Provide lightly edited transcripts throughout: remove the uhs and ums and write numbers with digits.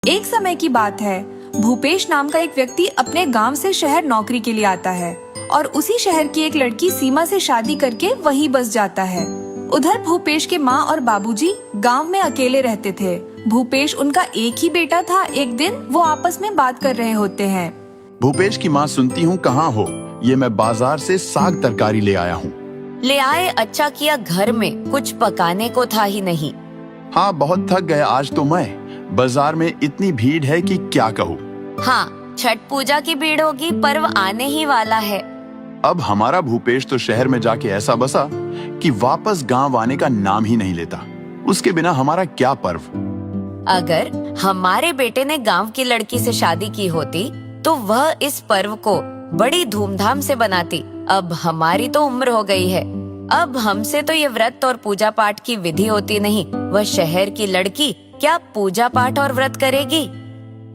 एक समय की बात है, भूपेश नाम का एक व्यक्ति अपने गांव से शहर नौकरी के लिए आता है और उसी शहर की एक लड़की सीमा से शादी करके वहीं बस जाता है। उधर भूपेश के माँ और बाबूजी गांव में अकेले रहते थे। भूपेश उनका एक ही बेटा था। एक दिन वो आपस में बात कर रहे होते हैं। भूपेश की माँ, सुनती हूँ कहाँ हो? ये मैं बाजार से साग तरकारी ले आया हूँ। ले आए, अच्छा किया, घर में कुछ पकाने को था ही नहीं। हाँ, बहुत थक गया आज तो मैं। बाजार में इतनी भीड़ है कि क्या कहूँ। हाँ, छठ पूजा की भीड़ होगी, पर्व आने ही वाला है। अब हमारा भूपेश तो शहर में जाके ऐसा बसा कि वापस गांव आने का नाम ही नहीं लेता। उसके बिना हमारा क्या पर्व। अगर हमारे बेटे ने गांव की लड़की से शादी की होती तो वह इस पर्व को बड़ी धूमधाम से बनाती। अब हमारी तो उम्र हो गई है, अब हमसे तो ये व्रत और पूजा पाठ की विधि होती नहीं। वह शहर की लड़की क्या पूजा पाठ और व्रत करेगी?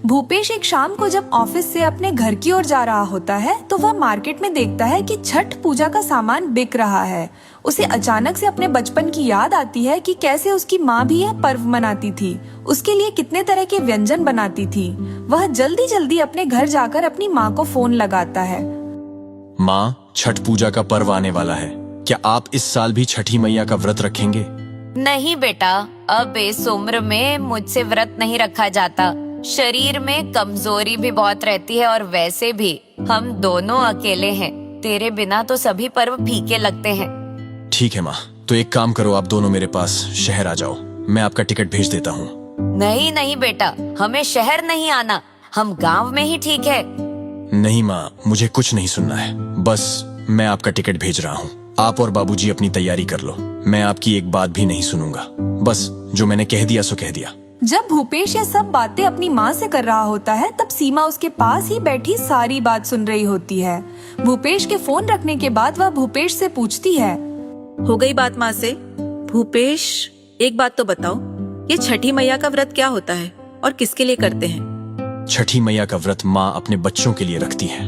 भूपेश एक शाम को जब ऑफिस से अपने घर की ओर जा रहा होता है तो वह मार्केट में देखता है कि छठ पूजा का सामान बिक रहा है। उसे अचानक से अपने बचपन की याद आती है कि कैसे उसकी माँ भी यह पर्व मनाती थी, उसके लिए कितने तरह के व्यंजन बनाती थी। वह जल्दी जल्दी अपने घर जाकर अपनी माँ को फोन लगाता है। माँ, छठ पूजा का पर्व आने वाला है, क्या आप इस साल भी छठी मैया का व्रत रखेंगे? नहीं बेटा, अब इस उम्र में मुझसे व्रत नहीं रखा जाता। शरीर में कमजोरी भी बहुत रहती है और वैसे भी हम दोनों अकेले हैं। तेरे बिना तो सभी पर्व फीके लगते हैं। ठीक है माँ, तो एक काम करो, आप दोनों मेरे पास शहर आ जाओ, मैं आपका टिकट भेज देता हूँ। नहीं नहीं बेटा, हमें शहर नहीं आना, हम गांव में ही ठीक है। नहीं माँ, मुझे कुछ नहीं सुनना है, बस मैं आपका टिकट भेज रहा हूँ। आप और बाबूजी अपनी तैयारी कर लो, मैं आपकी एक बात भी नहीं सुनूंगा। बस जो मैंने कह दिया सो कह दिया। जब भूपेश ये सब बातें अपनी माँ से कर रहा होता है तब सीमा उसके पास ही बैठी सारी बात सुन रही होती है। भूपेश के फोन रखने के बाद वह भूपेश से पूछती है। हो गई बात माँ से? भूपेश, एक बात तो बताओ, ये छठी मैया का व्रत क्या होता है और किसके लिए करते हैं? छठी मैया का व्रत माँ अपने बच्चों के लिए रखती है।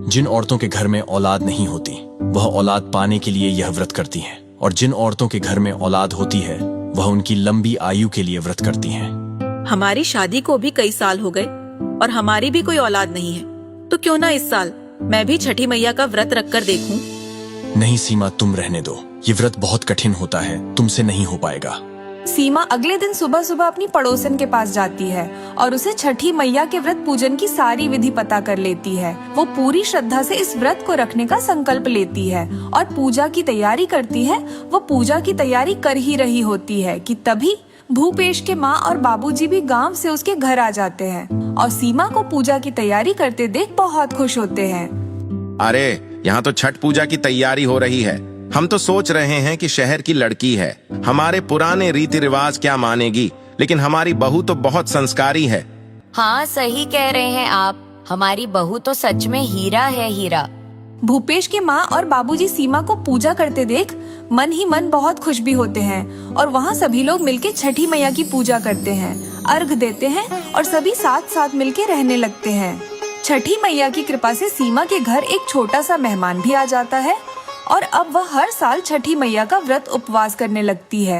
जिन औरतों के घर में औलाद नहीं होती वह औलाद पाने के लिए यह व्रत करती हैं, और जिन औरतों के घर में औलाद होती है वह उनकी लंबी आयु के लिए व्रत करती हैं। हमारी शादी को भी कई साल हो गए और हमारी भी कोई औलाद नहीं है, तो क्यों ना इस साल मैं भी छठी मैया का व्रत रखकर देखूं? नहीं सीमा, तुम रहने दो, ये व्रत बहुत कठिन होता है, तुमसे नहीं हो पाएगा। सीमा अगले दिन सुबह सुबह अपनी पड़ोसन के पास जाती है और उसे छठी मैया के व्रत पूजन की सारी विधि पता कर लेती है। वो पूरी श्रद्धा से इस व्रत को रखने का संकल्प लेती है और पूजा की तैयारी करती है। वो पूजा की तैयारी कर ही रही होती है कि तभी भूपेश के माँ और बाबूजी भी गांव से उसके घर आ जाते हैं और सीमा को पूजा की तैयारी करते देख बहुत खुश होते हैं। अरे, यहाँ तो छठ पूजा की तैयारी हो रही है। हम तो सोच रहे हैं कि शहर की लड़की है, हमारे पुराने रीति रिवाज क्या मानेगी, लेकिन हमारी बहू तो बहुत संस्कारी है। हाँ, सही कह रहे हैं आप, हमारी बहू तो सच में हीरा है, हीरा। भूपेश के माँ और बाबूजी सीमा को पूजा करते देख मन ही मन बहुत खुश भी होते हैं और वहाँ सभी लोग मिलके छठी मैया की पूजा करते हैं, अर्घ देते हैं और सभी साथ साथ मिलके रहने लगते हैं। छठी मैया की कृपा से सीमा के घर एक छोटा सा मेहमान भी आ जाता है और अब वह हर साल छठी मैया का व्रत उपवास करने लगती है।